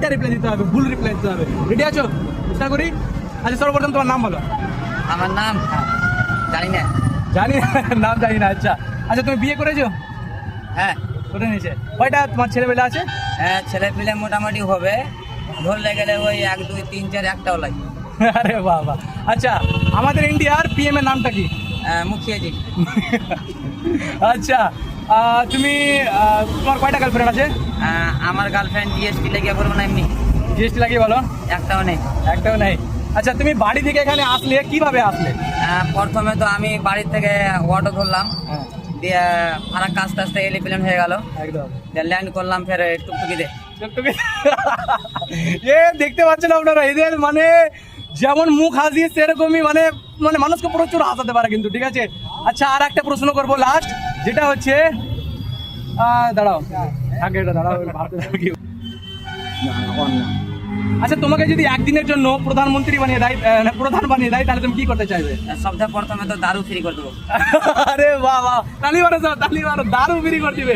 একটা রিপ্লাই দিতে হবে, ভুল রিপ্লাই দিতে হবে। রেডি আছো? চেষ্টা করি। আচ্ছা সর্বপ্রথম তোমার নাম বলো। আমার নাম জানি না। জানি না, নাম জানি না। আচ্ছা আচ্ছা তুমি বিয়ে করেছো? হ্যাঁ করে নিয়েছে। কয়টা তোমার ছেলেবেলা আছে? হ্যাঁ, ছেলে পিলে মোটামুটি হবে, ধরলে গেলে ওই 1 2 3 4 একটাও লাগে। আরে বাবা। আচ্ছা আমাদের ইন্ডিয়ার পিএম এর নামটা কি? মুখিয়াজি। আচ্ছা তুমি তোমার কয়টা গার্লফ্রেন্ড আছে? আমার গার্লফ্রেন্ড জিএসটি লেগে বলবো না, এমনি জিএসটি লাগিয়ে বলো। একটাও নেই। একটাও নেই। আচ্ছা তুমি বাড়ি থেকে এখানে আসলে কিভাবে আসলে? প্রথমে তো আমি বাড়ি থেকে অটো ধরলাম, হ্যাঁ দিয়ে ফারাক্কা আস্তে আস্তে এলিপ্লেন হয়ে গেল, একদম। ল্যান্ড করলাম ফের টুকটুকিতে। এ দেখতে পাচ্ছেন আপনারা, এদের মানে যেমন মুখ হাসি সেরকমই মানে মানে মানুষকে প্রচুর হাসাতে পারে কিন্তু, ঠিক আছে। আচ্ছা আর একটা প্রশ্ন করবো লাস্ট, যেটা হচ্ছে দাঁড়াও আগে এটা দাঁড়াও, ভাবতে দাও কি। আচ্ছা তোমাকে যদি একদিনের জন্য প্রধানমন্ত্রী বানিয়ে দেয়, প্রধান বানিয়ে দেয়, তাহলে তুমি কি করতে চাইবে? সবথেকে প্রথমে তো দারু ফ্রি করে দেবো। আরে বাহ বাহ, তালি মারো, তালি মারো, দারু বিক্রি করে দিবে।